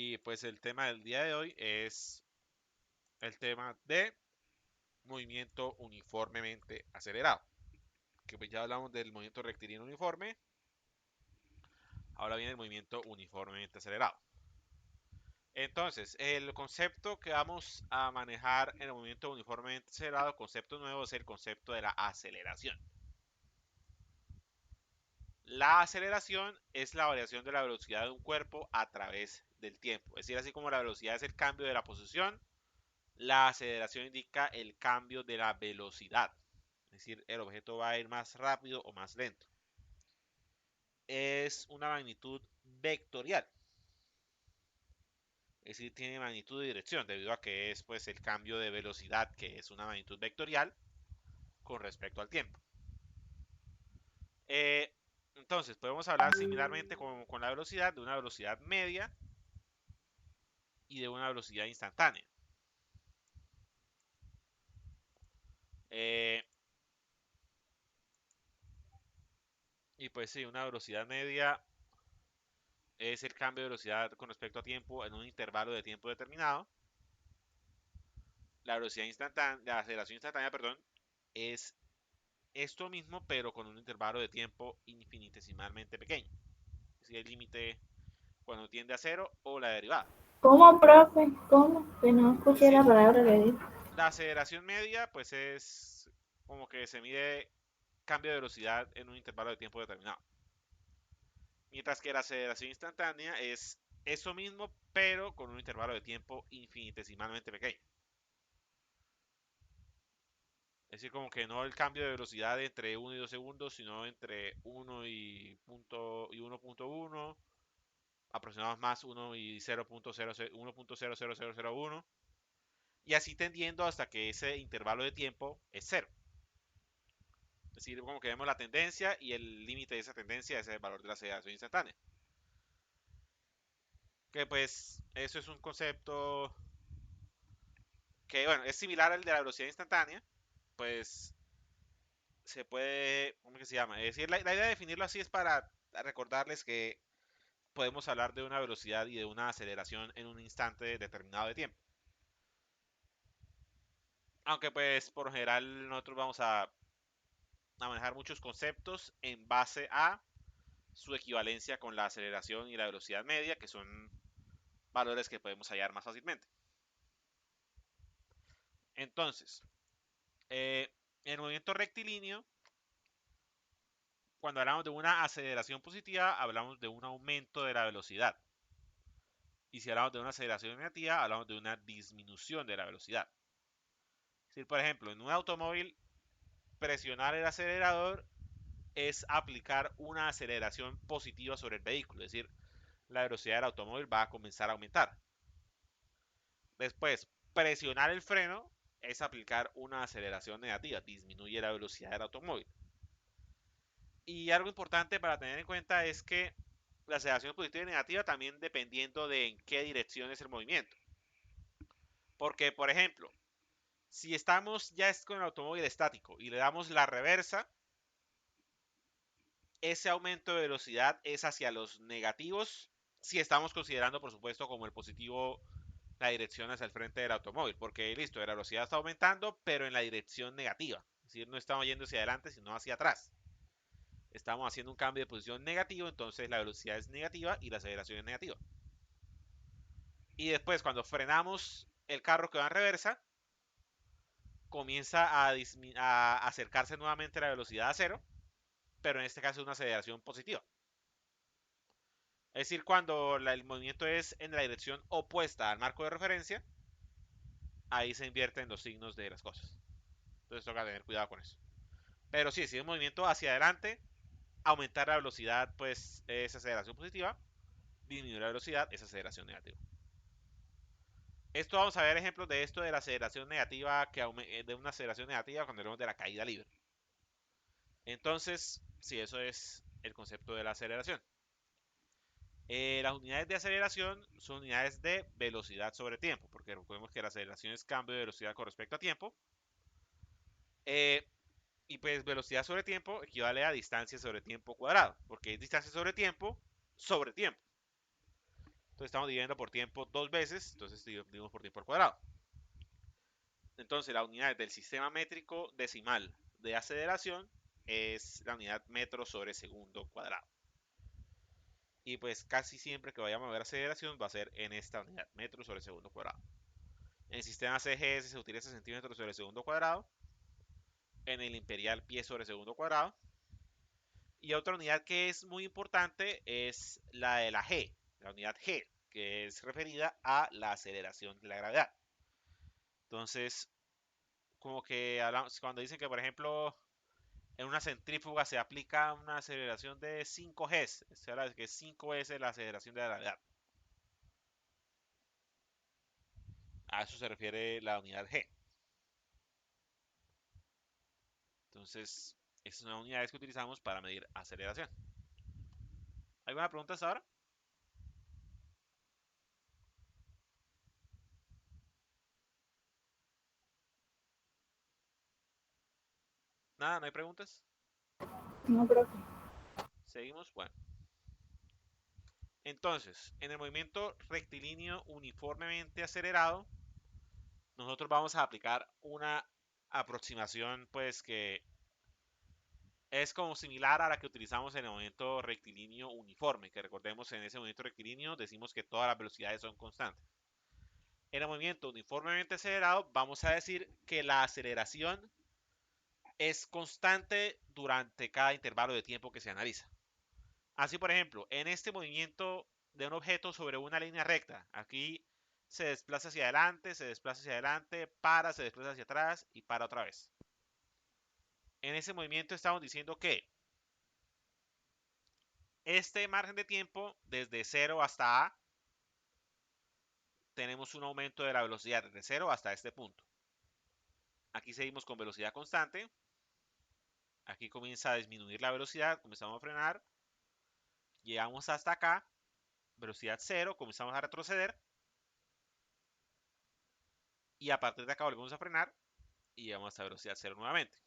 Y pues el tema del día de hoy es el tema de movimiento uniformemente acelerado. Que pues ya hablamos del movimiento rectilíneo uniforme, ahora viene el movimiento uniformemente acelerado. Entonces, el concepto que vamos a manejar en el movimiento uniformemente acelerado, concepto nuevo, es el concepto de la aceleración. La aceleración es la variación de la velocidad de un cuerpo a través del tiempo. Es decir, así como la velocidad es el cambio de la posición, la aceleración indica el cambio de la velocidad. Es decir, el objeto va a ir más rápido o más lento. Es una magnitud vectorial. Es decir, tiene magnitud de dirección debido a que es pues el cambio de velocidad, que es una magnitud vectorial con respecto al tiempo. Eh, entonces, podemos hablar similarmente con la velocidad de una velocidad media y de una velocidad instantánea. Eh, y pues sí, una velocidad media es el cambio de velocidad con respecto a tiempo en un intervalo de tiempo determinado. La velocidad instantánea, la aceleración instantánea, perdón, es esto mismo, pero con un intervalo de tiempo infinitesimalmente pequeño. Es decir, el límite cuando tiende a cero o la derivada. ¿Cómo, profe? ¿Cómo? Que no Es escuché la decir, palabra que dijo. la aceleración media, pues es como que se mide cambio de velocidad en un intervalo de tiempo determinado. Mientras que la aceleración instantánea es eso mismo, pero con un intervalo de tiempo infinitesimalmente pequeño. Es decir, como que no el cambio de velocidad entre 1 y 2 segundos, sino entre 1 y 1.1, aproximadamente más 1 y 0.0001, y así tendiendo hasta que ese intervalo de tiempo es cero. Es decir, como que vemos la tendencia y el límite de esa tendencia es el valor de la aceleración instantánea. Que pues eso es un concepto que, bueno, es similar al de la velocidad instantánea, pues se puede, ¿cómo que se llama? Es decir, la idea de definirlo así es para recordarles que podemos hablar de una velocidad y de una aceleración en un instante determinado de tiempo. Aunque pues por lo general nosotros vamos a manejar muchos conceptos en base a su equivalencia con la aceleración y la velocidad media, que son valores que podemos hallar más fácilmente. Entonces, en el movimiento rectilíneo, cuando hablamos de una aceleración positiva, hablamos de un aumento de la velocidad. Y si hablamos de una aceleración negativa, hablamos de una disminución de la velocidad. Es decir, por ejemplo, en un automóvil, presionar el acelerador es aplicar una aceleración positiva sobre el vehículo. Es decir, la velocidad del automóvil va a comenzar a aumentar. Después, presionar el freno es aplicar una aceleración negativa, disminuye la velocidad del automóvil. Y algo importante para tener en cuenta es que la aceleración positiva y negativa también dependiendo de en qué dirección es el movimiento. Porque, por ejemplo, si estamos ya con el automóvil estático y le damos la reversa, ese aumento de velocidad es hacia los negativos, si estamos considerando, por supuesto, como el positivo la dirección hacia el frente del automóvil, porque listo, la velocidad está aumentando, pero en la dirección negativa. Es decir, no estamos yendo hacia adelante, sino hacia atrás. Estamos haciendo un cambio de posición negativo, entonces la velocidad es negativa y la aceleración es negativa. Y después, cuando frenamos el carro que va en reversa, comienza a acercarse nuevamente a la velocidad a cero, pero en este caso es una aceleración positiva. Es decir, cuando el movimiento es en la dirección opuesta al marco de referencia, ahí se invierten los signos de las cosas. Entonces toca tener cuidado con eso. Pero sí, si es un movimiento hacia adelante, aumentar la velocidad pues es aceleración positiva, disminuir la velocidad es aceleración negativa. Esto vamos a ver ejemplos de esto de la aceleración negativa, de una aceleración negativa cuando hablamos de la caída libre. Entonces, sí, eso es el concepto de la aceleración. Las unidades de aceleración son unidades de velocidad sobre tiempo, porque recordemos que la aceleración es cambio de velocidad con respecto a tiempo. Eh, y pues velocidad sobre tiempo equivale a distancia sobre tiempo cuadrado, porque es distancia sobre tiempo sobre tiempo. Entonces estamos dividiendo por tiempo dos veces, entonces dividimos por tiempo al cuadrado. Entonces la unidad del sistema métrico decimal de aceleración es la unidad metro sobre segundo cuadrado. Y pues casi siempre que vayamos a ver aceleración va a ser en esta unidad, metro sobre segundo cuadrado. En el sistema CGS se utiliza centímetros sobre segundo cuadrado. En el imperial pie sobre segundo cuadrado. Y otra unidad que es muy importante es la de la G, la unidad G, que es referida a la aceleración de la gravedad. Entonces, como que hablamos, cuando dicen que, por ejemplo, en una centrífuga se aplica una aceleración de 5 G, se habla de que 5 veces la aceleración de la gravedad. A eso se refiere la unidad G. Entonces, esas son las unidades que utilizamos para medir aceleración. ¿Alguna pregunta hasta ahora? Nada, no hay preguntas. No, profe. Seguimos. Bueno, entonces, en el movimiento rectilíneo uniformemente acelerado, nosotros vamos a aplicar una aproximación, pues que es como similar a la que utilizamos en el movimiento rectilíneo uniforme, que recordemos en ese movimiento rectilíneo decimos que todas las velocidades son constantes. En el movimiento uniformemente acelerado vamos a decir que la aceleración es constante durante cada intervalo de tiempo que se analiza. Así, por ejemplo, en este movimiento de un objeto sobre una línea recta, aquí se desplaza hacia adelante, se desplaza hacia adelante, para, se desplaza hacia atrás y para otra vez. En ese movimiento estamos diciendo que este margen de tiempo, desde 0 hasta A, tenemos un aumento de la velocidad desde 0 hasta este punto. Aquí seguimos con velocidad constante. Aquí comienza a disminuir la velocidad, comenzamos a frenar. Llegamos hasta acá, velocidad 0, comenzamos a retroceder. Y a partir de acá volvemos a frenar y llegamos hasta velocidad 0 nuevamente.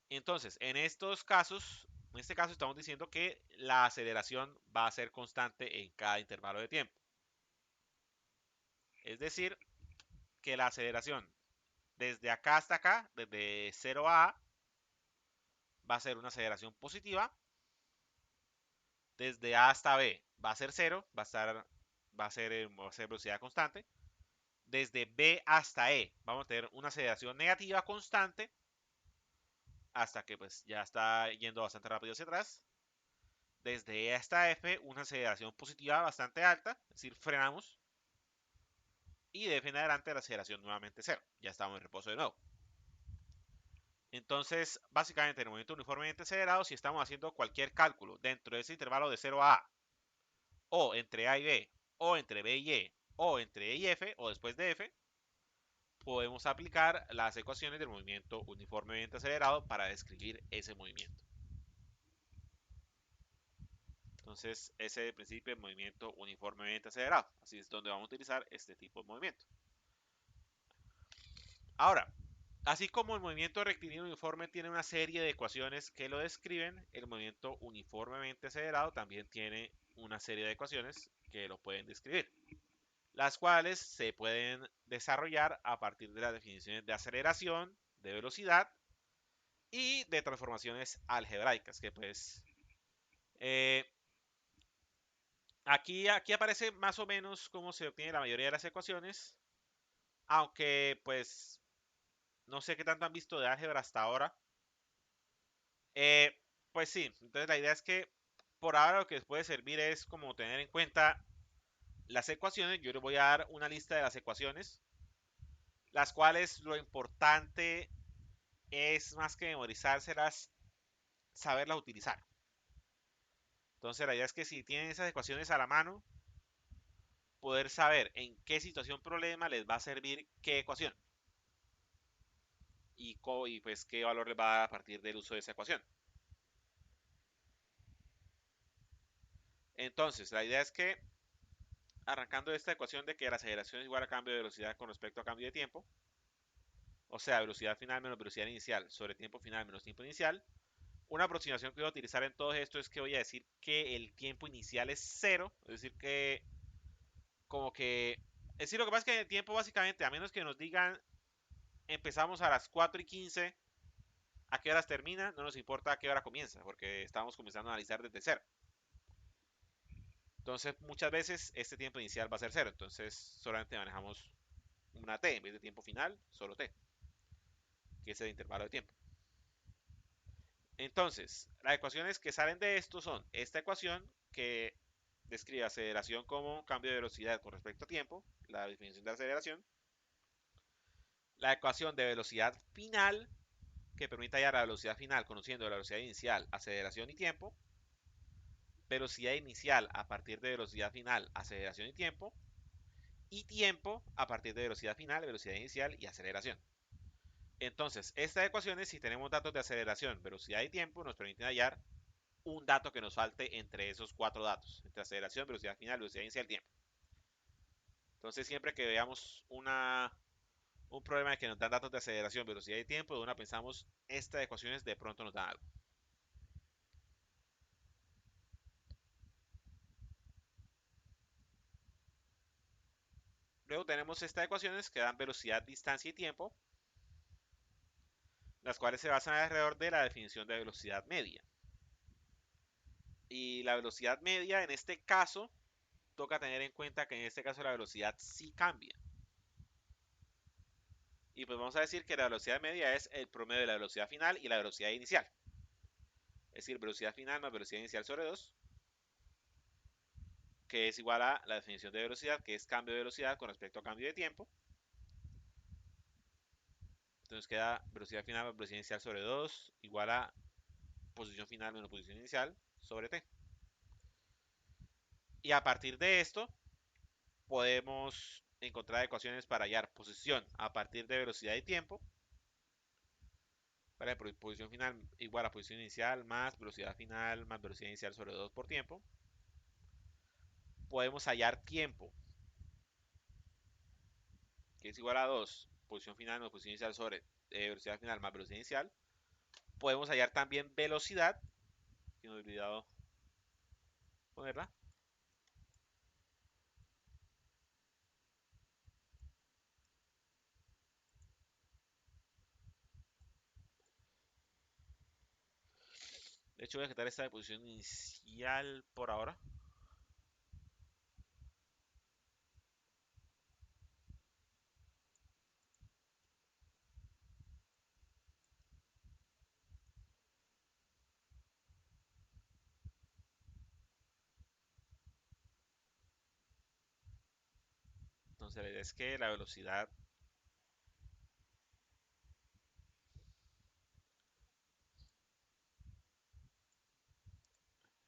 Entonces, en estos casos, en este caso estamos diciendo que la aceleración va a ser constante en cada intervalo de tiempo. Es decir, que la aceleración desde acá hasta acá, desde 0 a A, va a ser una aceleración positiva. Desde A hasta B va a ser 0, va a ser velocidad constante. Desde B hasta E vamos a tener una aceleración negativa constante hasta que pues ya está yendo bastante rápido hacia atrás. Desde E hasta F una aceleración positiva bastante alta, es decir, frenamos. Y de F en adelante la aceleración nuevamente 0. Ya estamos en reposo de nuevo. Entonces, básicamente en el movimiento uniformemente acelerado, si estamos haciendo cualquier cálculo dentro de ese intervalo de 0 a A, o entre A y B, o entre B y E, o entre E y F, o después de F, podemos aplicar las ecuaciones del movimiento uniformemente acelerado para describir ese movimiento. Entonces, ese es el principio del movimiento uniformemente acelerado. Así es donde vamos a utilizar este tipo de movimiento. Ahora, así como el movimiento rectilíneo uniforme tiene una serie de ecuaciones que lo describen, el movimiento uniformemente acelerado también tiene una serie de ecuaciones que lo pueden describir, las cuales se pueden desarrollar a partir de las definiciones de aceleración, de velocidad y de transformaciones algebraicas, que pues eh, aquí aparece más o menos cómo se obtiene la mayoría de las ecuaciones, aunque pues no sé qué tanto han visto de álgebra hasta ahora. Eh, pues sí, entonces la idea es que por ahora lo que les puede servir es como tener en cuenta las ecuaciones. Yo les voy a dar una lista de las ecuaciones, las cuales lo importante es más que memorizárselas, saberlas utilizar. Entonces la idea es que si tienen esas ecuaciones a la mano, poder saber en qué situación problema les va a servir qué ecuación y pues qué valor les va a dar a partir del uso de esa ecuación. Entonces la idea es que arrancando de esta ecuación de que la aceleración es igual a cambio de velocidad con respecto a cambio de tiempo, o sea, velocidad final menos velocidad inicial sobre tiempo final menos tiempo inicial, Una aproximación que voy a utilizar en todo esto es que voy a decir que el tiempo inicial es cero, es decir que como que... Es decir, lo que pasa es que el tiempo básicamente, a menos que nos digan empezamos a las 4:15, a qué horas termina, no nos importa a qué hora comienza, porque estamos comenzando a analizar desde cero. Entonces, muchas veces este tiempo inicial va a ser cero, entonces solamente manejamos una t en vez de tiempo final, solo t, que es el intervalo de tiempo. Entonces, las ecuaciones que salen de esto son esta ecuación que describe aceleración como cambio de velocidad con respecto a tiempo, la definición de aceleración. La ecuación de velocidad final, que permite hallar la velocidad final conociendo la velocidad inicial, aceleración y tiempo. Velocidad inicial a partir de velocidad final, aceleración y tiempo. Y tiempo a partir de velocidad final, velocidad inicial y aceleración. Entonces, estas ecuaciones, si tenemos datos de aceleración, velocidad y tiempo, nos permiten hallar un dato que nos falte entre esos cuatro datos, entre aceleración, velocidad final, velocidad inicial y tiempo. Entonces, siempre que veamos un problema de que nos dan datos de aceleración, velocidad y tiempo, de una pensamos, estas ecuaciones de pronto nos dan algo. Luego tenemos estas ecuaciones que dan velocidad, distancia y tiempo, las cuales se basan alrededor de la definición de velocidad media. Y la velocidad media, en este caso, toca tener en cuenta que en este caso la velocidad sí cambia. Y pues vamos a decir que la velocidad media es el promedio de la velocidad final y la velocidad inicial. Es decir, velocidad final más velocidad inicial sobre 2, que es igual a la definición de velocidad, que es cambio de velocidad con respecto a cambio de tiempo. Entonces queda velocidad final más velocidad inicial sobre 2 igual a posición final menos posición inicial sobre t. Y a partir de esto podemos encontrar ecuaciones para hallar posición a partir de velocidad y tiempo. ¿Vale? Posición final igual a posición inicial más velocidad final más velocidad inicial sobre 2 por tiempo. Podemos hallar tiempo, que es igual a 2, posición final más posición inicial sobre velocidad final más velocidad inicial. Podemos hallar también velocidad, que me he olvidado ponerla. De hecho, voy a quitar esta de posición inicial por ahora. Entonces, la idea es que la velocidad,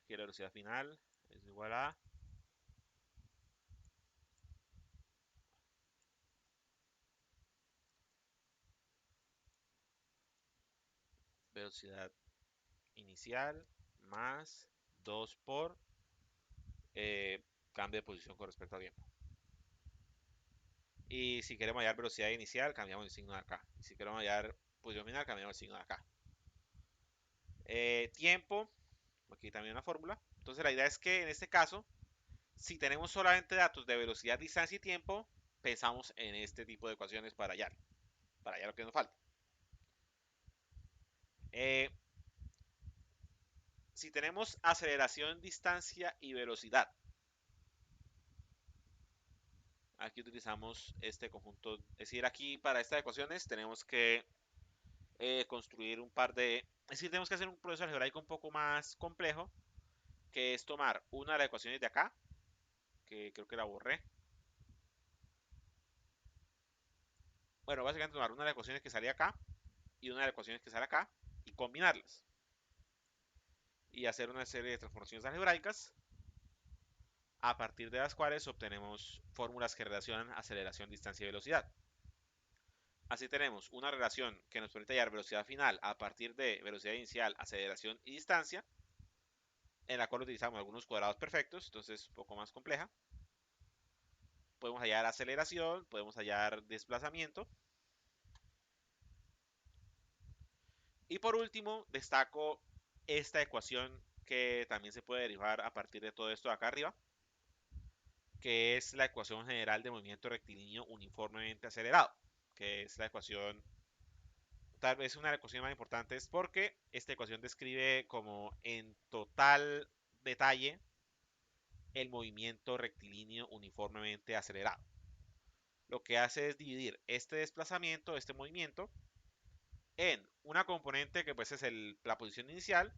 que la velocidad final es igual a velocidad inicial más 2 por cambio de posición con respecto a tiempo. Y si queremos hallar velocidad inicial, cambiamos el signo de acá. Y si queremos hallar posición final, cambiamos el signo de acá. Tiempo, aquí también una fórmula. Entonces la idea es que en este caso, si tenemos solamente datos de velocidad, distancia y tiempo, pensamos en este tipo de ecuaciones para hallar lo que nos falta. Si tenemos aceleración, distancia y velocidad, aquí utilizamos este conjunto. Es decir, aquí para estas ecuaciones tenemos que construir un par de... Es decir, tenemos que hacer un proceso algebraico un poco más complejo, que es tomar una de las ecuaciones de acá, que creo que la borré. Bueno, básicamente tomar una de las ecuaciones que sale acá y una de las ecuaciones que sale acá y combinarlas. Y hacer una serie de transformaciones algebraicas a partir de las cuales obtenemos fórmulas que relacionan aceleración, distancia y velocidad. Así tenemos una relación que nos permite hallar velocidad final a partir de velocidad inicial, aceleración y distancia, en la cual utilizamos algunos cuadrados perfectos, entonces un poco más compleja. Podemos hallar aceleración, podemos hallar desplazamiento. Y por último, destaco esta ecuación que también se puede derivar a partir de todo esto de acá arriba, que es la ecuación general de movimiento rectilíneo uniformemente acelerado, que es la ecuación, tal vez una de las ecuaciones más importantes porque esta ecuación describe como en total detalle el movimiento rectilíneo uniformemente acelerado. Lo que hace es dividir este desplazamiento, este movimiento, en una componente que pues es la posición inicial,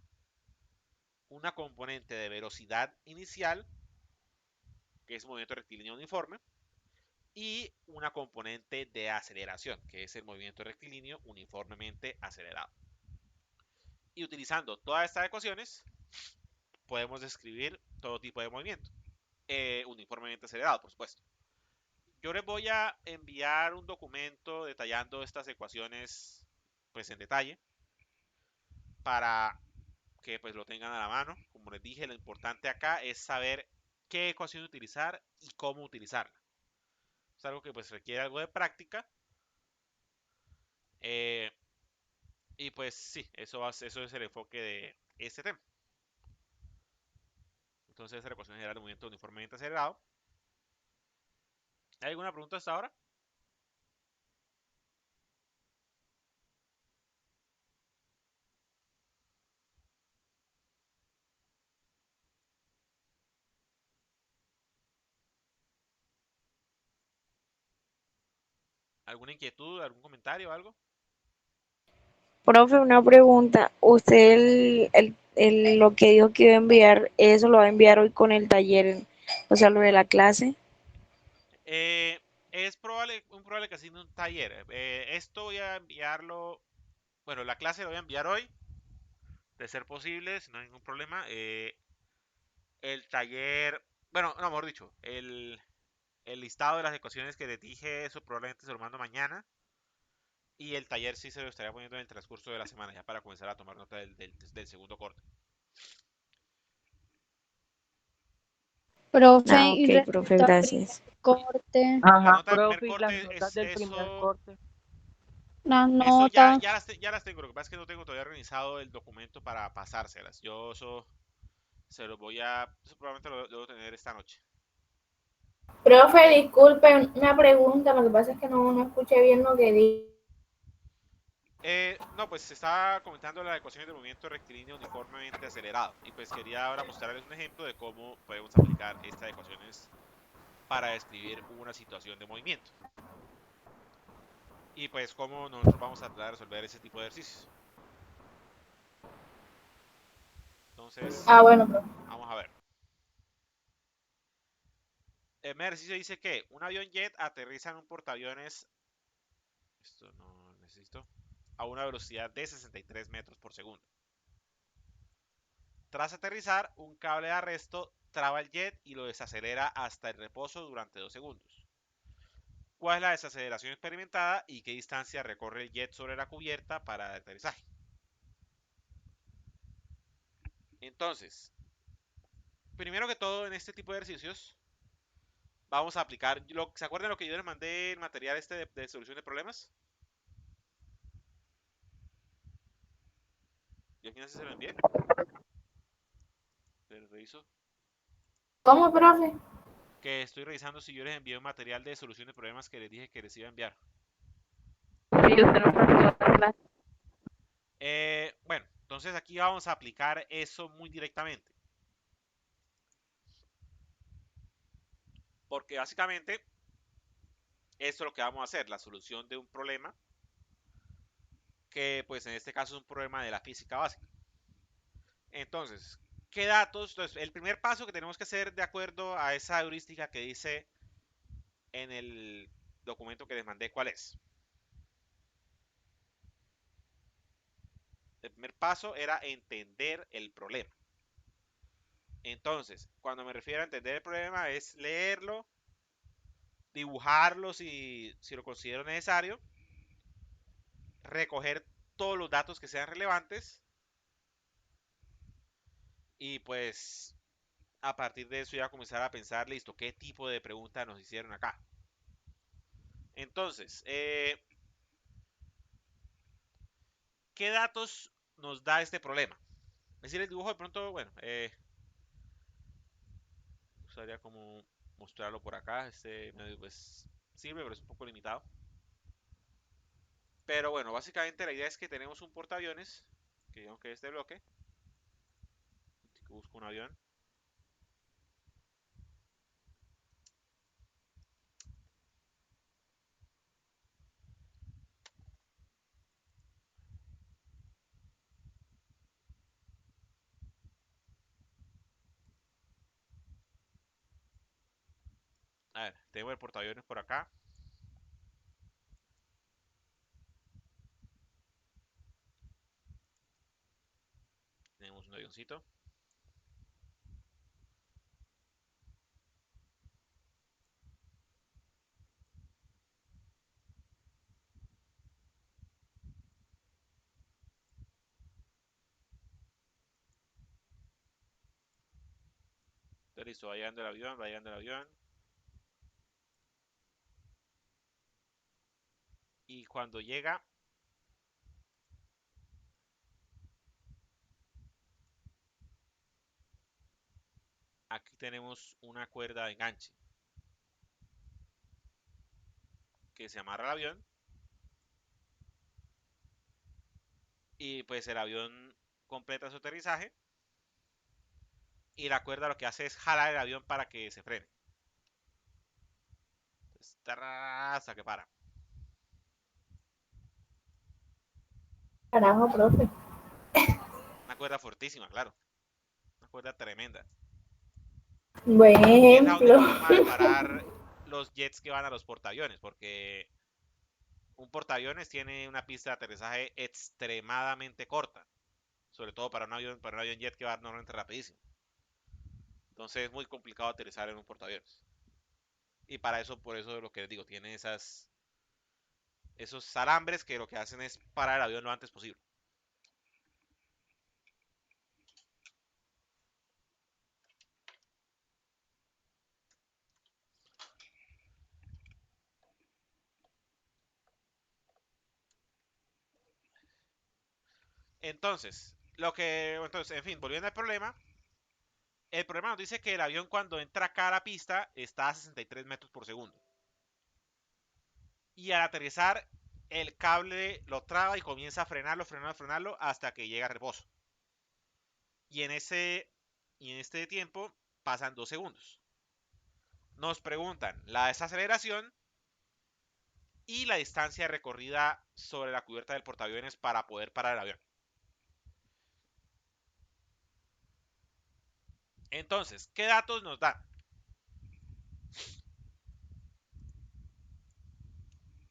una componente de velocidad inicial, que es movimiento rectilíneo uniforme, y una componente de aceleración, que es el movimiento rectilíneo uniformemente acelerado. Y utilizando todas estas ecuaciones, podemos describir todo tipo de movimiento, uniformemente acelerado, por supuesto. Yo les voy a enviar un documento detallando estas ecuaciones pues en detalle para que pues lo tengan a la mano. Como les dije, lo importante acá es saber qué ecuación utilizar y cómo utilizarla. Es algo que pues requiere algo de práctica. Eh, y pues sí, eso es el enfoque de este tema. Entonces, esa es la ecuación general de movimiento uniformemente acelerado. ¿Hay alguna pregunta hasta ahora? ¿Alguna inquietud, algún comentario o algo? Profe, una pregunta. ¿Usted lo que dijo que iba a enviar, eso lo va a enviar hoy con el taller, o sea, lo de la clase? Eh, es probable, un probable que asigne un taller. Esto voy a enviarlo, bueno, la clase lo voy a enviar hoy, de ser posible, si no hay ningún problema. El taller, bueno, no, mejor dicho, el listado de las ecuaciones que les dije, eso probablemente se lo mando mañana. Y el taller sí se lo estaría poniendo en el transcurso de la semana, ya para comenzar a tomar nota del segundo corte. Profe, Ah, y ok, profe, respecto al primer gracias. corte, La Ajá, nota del primer profe, y las corte notas es del primer eso. corte. las Eso notas. ya las tengo. Lo que pasa es que no tengo todavía organizado el documento para pasárselas. Yo eso se los voy a. Eso probablemente lo debo tener esta noche. Profe, disculpe una pregunta, lo que pasa es que no escuché bien lo que di. No, pues se estaba comentando las ecuaciones de movimiento rectilíneo uniformemente acelerado. Y pues quería ahora mostrarles un ejemplo de cómo podemos aplicar estas ecuaciones para describir una situación de movimiento. Y pues cómo nosotros vamos a tratar de resolver ese tipo de ejercicios. Entonces, Ah, bueno, profe. vamos a ver. El primer ejercicio dice que un avión jet aterriza en un portaaviones, esto no necesito, a una velocidad de 63 metros por segundo. Tras aterrizar, un cable de arresto traba el jet y lo desacelera hasta el reposo durante 2 segundos. ¿Cuál es la desaceleración experimentada y qué distancia recorre el jet sobre la cubierta para el aterrizaje? Entonces, primero que todo en este tipo de ejercicios, vamos a aplicar, ¿se acuerdan lo que yo les mandé el material este de solución de problemas? ¿Y al final se lo envié? ¿Les reviso? ¿Cómo, profe? Que estoy revisando si yo les envié un material de solución de problemas que les dije que les iba a enviar. Sí, usted nos pasó la clase. Bueno, entonces aquí vamos a aplicar eso muy directamente. Porque básicamente esto es lo que vamos a hacer, la solución de un problema que pues en este caso es un problema de la física básica. Entonces, ¿qué datos? Entonces, el primer paso que tenemos que hacer de acuerdo a esa heurística que dice en el documento que les mandé, ¿cuál es? El primer paso era entender el problema. Entonces, cuando me refiero a entender el problema es leerlo, dibujarlo si lo considero necesario, recoger todos los datos que sean relevantes y pues a partir de eso ya comenzar a pensar, listo, qué tipo de pregunta nos hicieron acá. Entonces, ¿qué datos nos da este problema? decir, el dibujo de pronto, bueno, gustaría como mostrarlo por acá. Este medio pues sirve, pero es un poco limitado. Pero bueno, básicamente la idea es que tenemos un portaaviones, que digamos que es este bloque. Así que busco un avión. A ver, tengo el portaaviones por acá. Tenemos un avioncito. Entonces, listo, va llegando el avión, va llegando el avión. Y cuando llega, aquí tenemos una cuerda de enganche que se amarra al avión. Y pues el avión completa su aterrizaje. Y la cuerda lo que hace es jalar el avión para que se frene. Entonces, hasta que para. Carajo, profe. Una cuerda fortísima, claro. Una cuerda tremenda. Buen Que es la única ejemplo. forma de parar los jets que van a los portaaviones. Porque un portaaviones tiene una pista de aterrizaje extremadamente corta. Sobre todo para un avión jet que va normalmente rapidísimo. Entonces es muy complicado aterrizar en un portaaviones. Y para eso, por eso lo que les digo, tiene esos alambres que lo que hacen es parar el avión lo antes posible. Entonces, en fin, volviendo al problema, el problema nos dice que el avión cuando entra acá a la pista está a 63 metros por segundo. Y al aterrizar, el cable lo traba y comienza a frenarlo hasta que llega a reposo. Y en este tiempo pasan 2 segundos. Nos preguntan la desaceleración y la distancia recorrida sobre la cubierta del portaaviones para poder parar el avión. Entonces, ¿qué datos nos dan?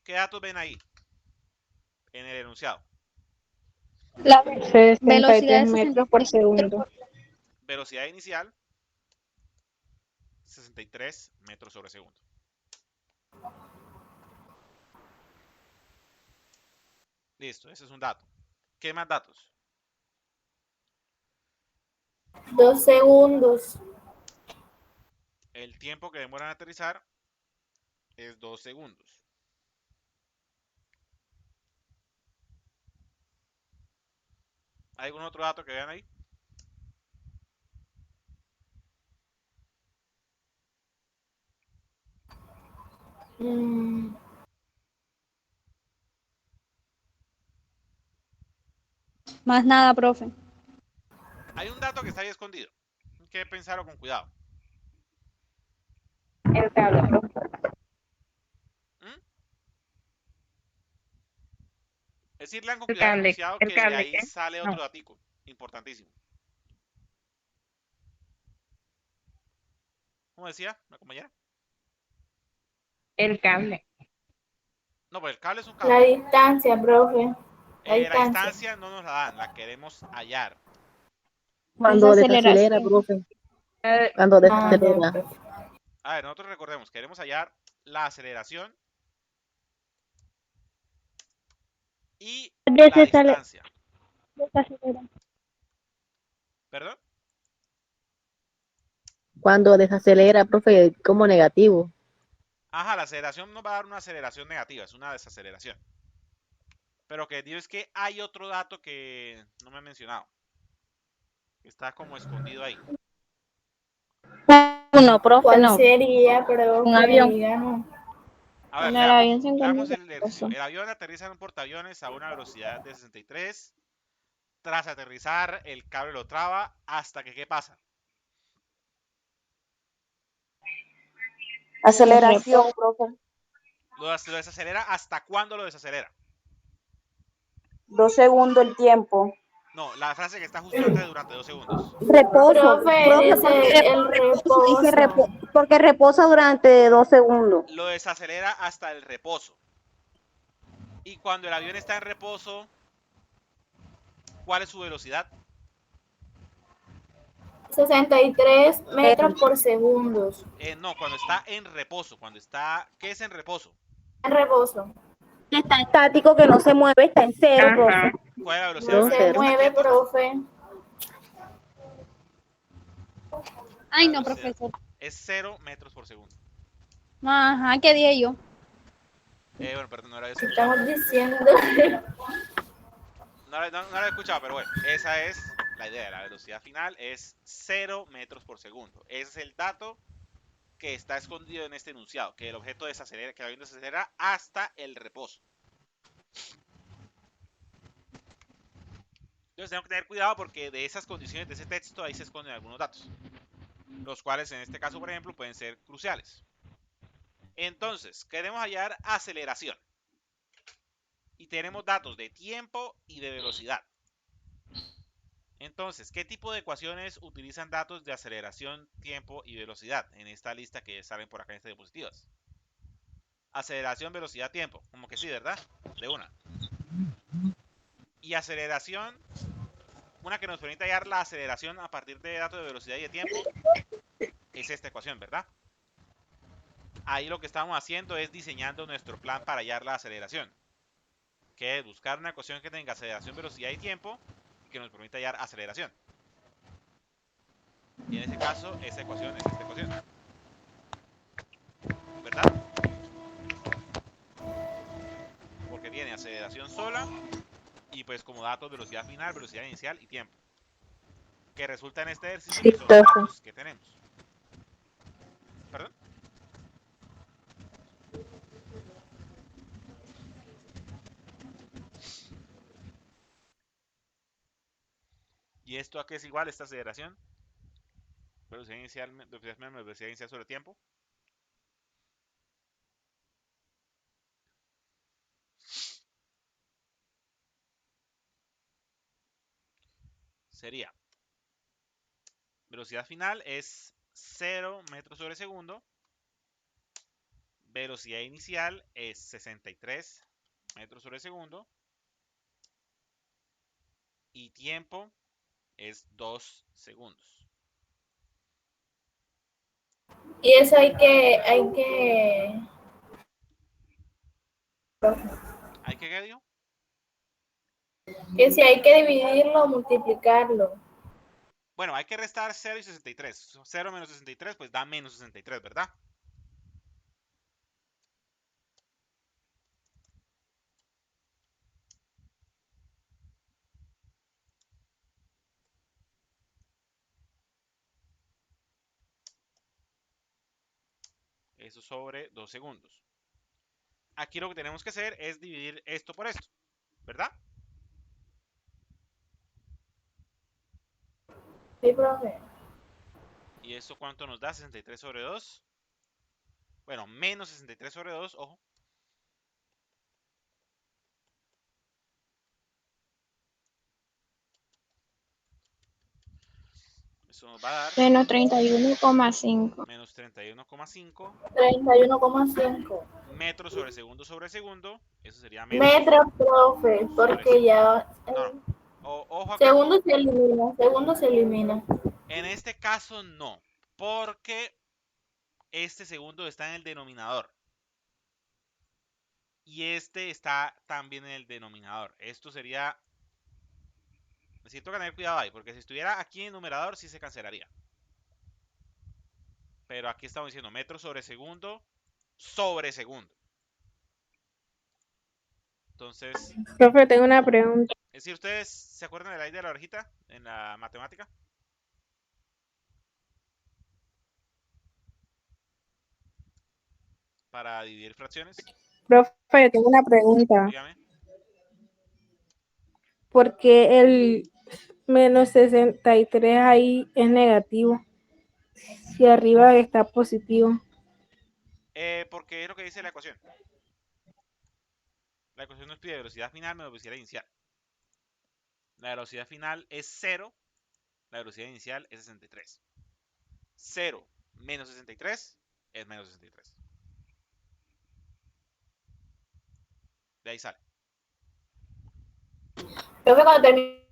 ¿Qué datos ven ahí en el enunciado? La 63 velocidad de metros por 63 metros segundo. Velocidad inicial, 63 metros sobre segundo. Listo, ese es un dato. ¿Qué más datos? 2 segundos. El tiempo que demora en aterrizar es 2 segundos. ¿Hay algún otro dato que vean ahí? Mm, Más nada, profe. Hay un dato que está ahí escondido. Hay que pensarlo con cuidado. El cable, profe. ¿Mm? Es decir, lean con El cuidado el cable, enunciado el que de cable, ahí ¿qué? sale No, otro datico. Importantísimo. ¿Cómo decía la compañera? el cable. No, pues el cable es un la cable. distancia, profe. La La distancia. distancia no nos la dan, la queremos hallar. Cuando desacelera, Desaceleración. profe. Eh, Cuando Ah, ya, desacelera. profe. A ver, nosotros recordemos, queremos hallar la aceleración y la distancia. Desacelera. ¿Perdón? Cuando desacelera, profe, como negativo. Ajá, la aceleración nos va a dar una aceleración negativa, es una desaceleración. Pero que digo es que hay otro dato que no me he mencionado. Está como escondido ahí. Uno, profe, ¿Cuál no. sería, profe? Un avión. Díganos. A ver, Bueno, el avión se veamos encuentra el ejercicio. El avión aterriza en un portaaviones a una velocidad de 63. Tras aterrizar, el cable lo traba hasta que ¿qué pasa? Aceleración, profe. Lo desacelera. ¿Hasta cuándo lo desacelera? 2 segundos el tiempo. No, la frase que está justo antes durante 2 segundos. Reposo, Profe, profe, dice el reposo. porque reposa durante 2 segundos. Lo desacelera hasta el reposo. Y cuando el avión está en reposo, ¿cuál es su velocidad? 63 metros por segundo. No, cuando está en reposo. ¿Qué es en reposo? En reposo. Está estático, que no se mueve, está en cero, profe. ¿Cuál es la velocidad No con la se que está mueve, quieto? profe. Ay, La no, velocidad profesor. es 0 metros por segundo. Ajá, ¿qué dije yo? Bueno, perdón, no lo había ¿Qué escuchado. estamos diciendo? No lo había escuchado, pero bueno, esa es la idea. La velocidad final es 0 metros por segundo. Ese es el dato que está escondido en este enunciado, que el objeto desacelera, que el avión desacelera hasta el reposo. Entonces tengo que tener cuidado porque de esas condiciones de ese texto ahí se esconden algunos datos, los cuales en este caso, por ejemplo, pueden ser cruciales. Entonces, queremos hallar aceleración. Y tenemos datos de tiempo y de velocidad. Entonces, ¿qué tipo de ecuaciones utilizan datos de aceleración, tiempo y velocidad en esta lista que salen por acá en estas diapositivas? Aceleración, velocidad, tiempo. Como que sí, ¿verdad? De una. Y aceleración, una que nos permite hallar la aceleración a partir de datos de velocidad y de tiempo, es esta ecuación, ¿verdad? Ahí lo que estamos haciendo es diseñando nuestro plan para hallar la aceleración, que es buscar una ecuación que tenga aceleración, velocidad y tiempo y que nos permita hallar aceleración. Y en este caso, esa ecuación es esta ecuación, ¿verdad? Porque tiene aceleración sola y pues como datos velocidad final, velocidad inicial y tiempo, que resulta en este ejercicio que son los datos que tenemos. ¿Perdón? ¿Y esto a qué es igual esta aceleración? Velocidad inicial, velocidad inicial sobre tiempo. Sería, velocidad final es 0 metros sobre segundo. Velocidad inicial es 63 metros sobre segundo. Y tiempo es 2 segundos. Y eso ¿Hay que qué digo? que si hay que dividirlo o multiplicarlo. Bueno, hay que restar 0 y 63. 0 menos 63 pues da menos 63, ¿verdad? Eso sobre 2 segundos. Aquí lo que tenemos que hacer es dividir esto por esto, ¿verdad? Sí, profe. ¿Y eso cuánto nos da? 63 sobre 2. Bueno, menos 63 sobre 2, ojo. Eso nos va a dar Menos 31,5. menos 31,5 31,5 metros sobre segundo. Eso sería metros, profe, sobre porque ya no, no. Ojo acá. segundo se elimina. En este caso no, porque este segundo está en el denominador. Y este está también en el denominador. Esto sería... Necesito tener cuidado ahí, porque si estuviera aquí en el numerador sí se cancelaría. Pero aquí estamos diciendo metros sobre segundo. Entonces, Profe, tengo una pregunta. es decir, ¿ustedes se acuerdan de la ley de la orejita en la matemática? para dividir fracciones. Profe, tengo una pregunta. Dígame. ¿Por qué el menos 63 ahí es negativo? Si arriba está positivo. Porque es lo que dice la ecuación. La ecuación nos pide velocidad final menos velocidad inicial. La velocidad final es 0, la velocidad inicial es 63. 0 menos 63 es menos 63. De ahí sale. Profe, cuando termine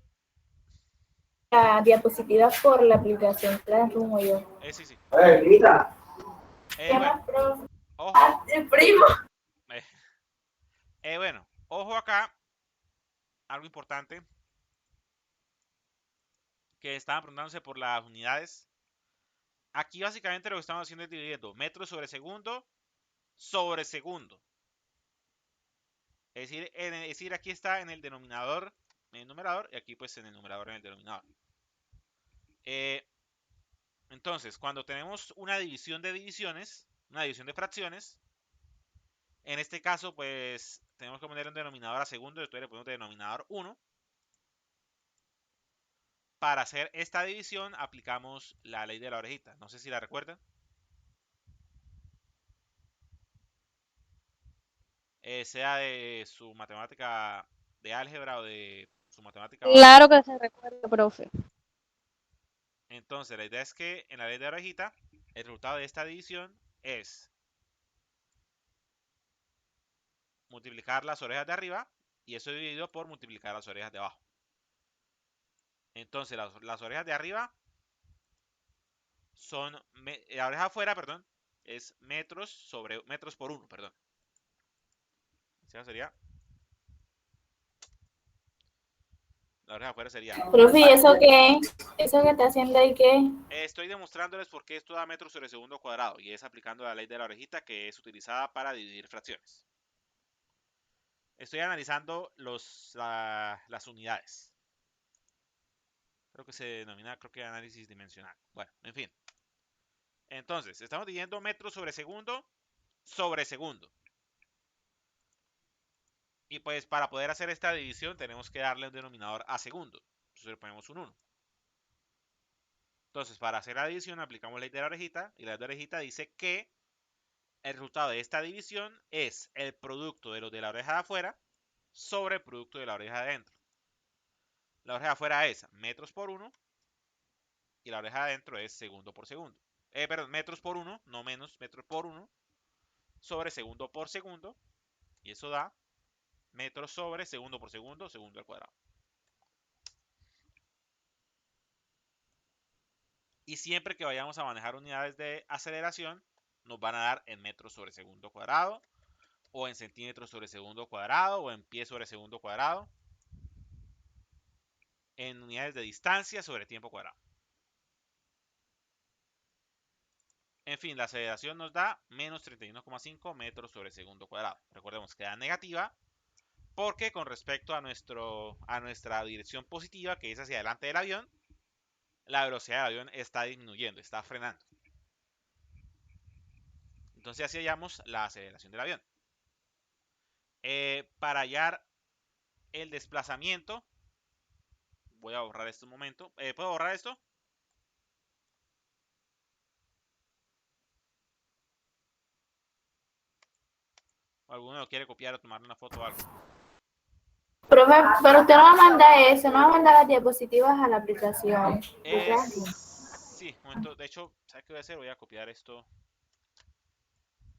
la diapositiva por la aplicación Classroom o yo. Sí, sí. Grita. Bueno, Profe. ojo. El primo. Bueno, ojo acá. Algo importante. Que estaban preguntándose por las unidades. Aquí básicamente lo que estamos haciendo es dividiendo metros sobre segundo sobre segundo. Es decir, aquí está en el denominador, en el numerador, y aquí pues en el numerador, en el denominador. Entonces, cuando tenemos una división de divisiones, una división de fracciones, en este caso pues tenemos que poner un denominador a segundo, entonces le ponemos denominador 1. Para hacer esta división aplicamos la ley de la orejita. No sé si la recuerdan. Sea de su matemática de álgebra o de su matemática básica. Claro que se recuerda, profe. Entonces, la idea es que en la ley de orejita, el resultado de esta división es multiplicar las orejas de arriba y eso dividido por multiplicar las orejas de abajo. Entonces, las orejas de arriba son, la oreja afuera, perdón, es metros por 1, perdón. Eso sería, la oreja afuera sería. Profe, ¿y eso qué? ¿Eso que está haciendo ahí qué? Estoy demostrándoles por qué esto da metros sobre segundo cuadrado y es aplicando la ley de la orejita que es utilizada para dividir fracciones. Estoy analizando las unidades. Creo que se denomina, análisis dimensional. Bueno, en fin. Entonces, estamos dividiendo metros sobre segundo sobre segundo. Y pues para poder hacer esta división tenemos que darle un denominador a segundo. Entonces le ponemos un 1. Entonces, para hacer la división aplicamos la ley de la orejita. Y la ley de la orejita dice que el resultado de esta división es el producto de los de la oreja de afuera sobre el producto de la oreja de adentro. La oreja de afuera es metros por 1 y la oreja de adentro es segundo por segundo. Perdón, metros por 1, no menos, metros por 1 sobre segundo por segundo. Y eso da metros sobre segundo por segundo, segundo al cuadrado. Y siempre que vayamos a manejar unidades de aceleración, nos van a dar en metros sobre segundo cuadrado, o en centímetros sobre segundo cuadrado, o en pies sobre segundo cuadrado, en unidades de distancia sobre tiempo cuadrado. En fin, la aceleración nos da menos 31,5 metros sobre segundo cuadrado. Recordemos que da negativa porque con respecto a nuestra dirección positiva, que es hacia adelante del avión, la velocidad del avión está disminuyendo, está frenando. Entonces así hallamos la aceleración del avión. Para hallar el desplazamiento, voy a borrar esto un momento. ¿Puedo borrar esto? ¿O alguno lo quiere copiar o tomarle una foto o algo? Profe, pero usted no va a mandar eso, no va a mandar las diapositivas a la aplicación. Sí, un momento. De hecho, ¿sabes qué voy a hacer? Voy a copiar esto,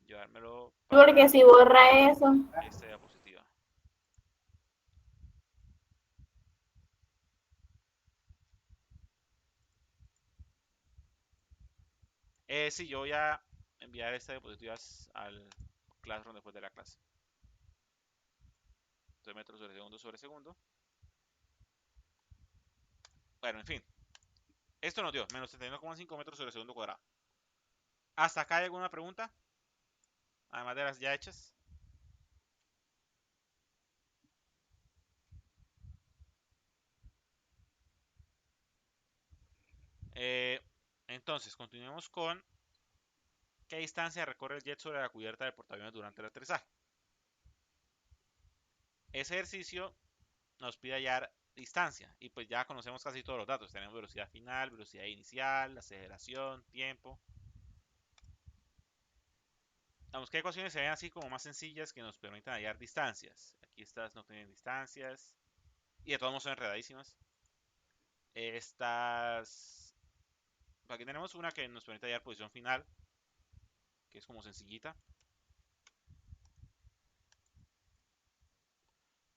llevármelo Porque para si borra eso. esta diapositiva. Sí, yo voy a enviar estas diapositivas al Classroom después de la clase. Entonces, metros sobre segundo. Bueno, en fin. Esto nos dio menos 31,5 metros sobre segundo cuadrado. ¿Hasta acá hay alguna pregunta? Además de las ya hechas. Entonces, continuemos con ¿Qué distancia recorre el jet sobre la cubierta del portaaviones durante el aterrizaje? Ese ejercicio nos pide hallar distancia y pues ya conocemos casi todos los datos. Tenemos velocidad final, velocidad inicial, aceleración, tiempo. Vamos, ¿qué ecuaciones se ven así como más sencillas que nos permitan hallar distancias? Aquí estas no tienen distancias y de todos modos son enredadísimas. Estas... Aquí tenemos una que nos permite hallar posición final, que es como sencillita.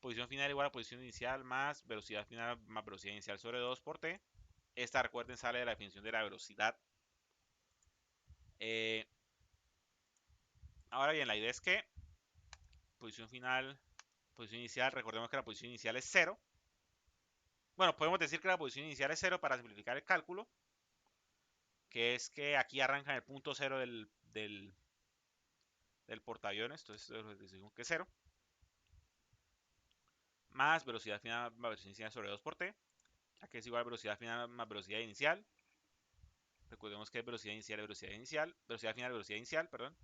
Posición final igual a posición inicial más velocidad final más velocidad inicial sobre 2 por t. Esta, recuerden, sale de la definición de la velocidad. Ahora bien, la idea es que posición final, posición inicial, recordemos que la posición inicial es 0. Bueno, podemos decir que la posición inicial es 0 para simplificar el cálculo, que es que aquí arranca en el punto 0 del portaaviones, entonces decimos que es 0. Más velocidad final más velocidad inicial sobre 2 por t. Aquí es igual a velocidad final más velocidad inicial. Recordemos que es velocidad inicial, velocidad inicial, velocidad final, velocidad inicial, perdón.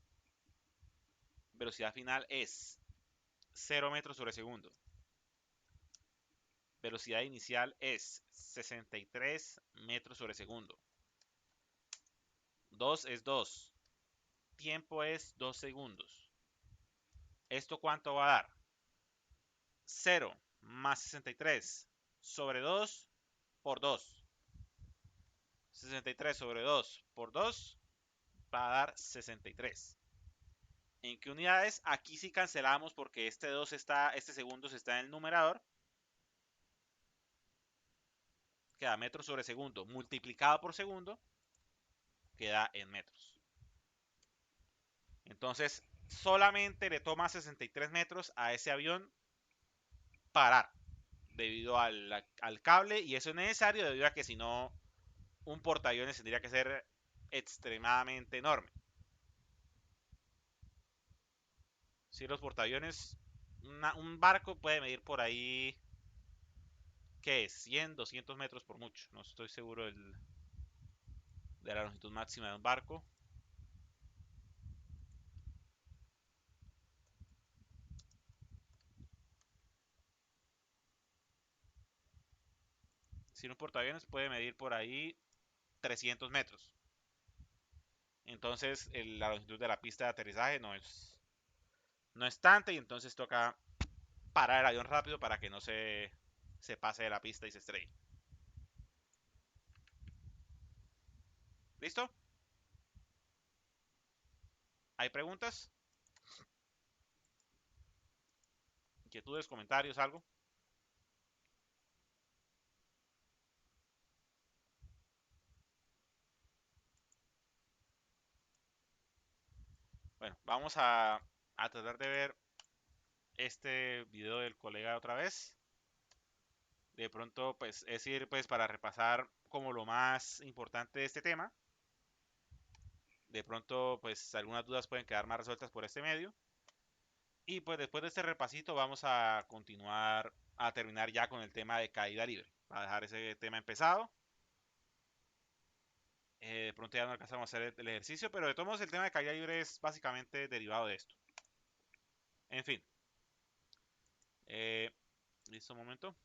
Velocidad final es 0 metros sobre segundo. Velocidad inicial es 63 metros sobre segundo. 2 es 2. Tiempo es 2 segundos. ¿Esto cuánto va a dar? 0 más 63 sobre 2 por 2. 63 sobre 2 por 2 va a dar 63. ¿En qué unidades? Aquí sí cancelamos porque este segundos está en el numerador. Queda metros sobre segundo multiplicado por segundo. Queda en metros. Entonces, solamente le toma 63 metros a ese avión parar. Debido al cable. Y eso es necesario debido a que si no, un portaaviones tendría que ser extremadamente enorme. Si los portaaviones, un barco puede medir por ahí, ¿qué es? 100, 200 metros por mucho. No estoy seguro de la longitud máxima de un barco. Si un portaaviones puede medir por ahí 300 metros. Entonces la longitud de la pista de aterrizaje no es tanta y entonces toca parar el avión rápido para que no se pase de la pista y se estrelle. ¿Listo? ¿Hay preguntas? ¿Inquietudes, comentarios, algo? Bueno, vamos a tratar de ver este video del colega otra vez. De pronto, pues, es ir pues para repasar como lo más importante de este tema. De pronto, pues, algunas dudas pueden quedar más resueltas por este medio. Y pues después de este repasito vamos a continuar a terminar ya con el tema de caída libre. Para dejar ese tema empezado. De pronto ya no alcanzamos a hacer el ejercicio, pero de todos modos el tema de caída libre es básicamente derivado de esto. En fin. Listo, un momento.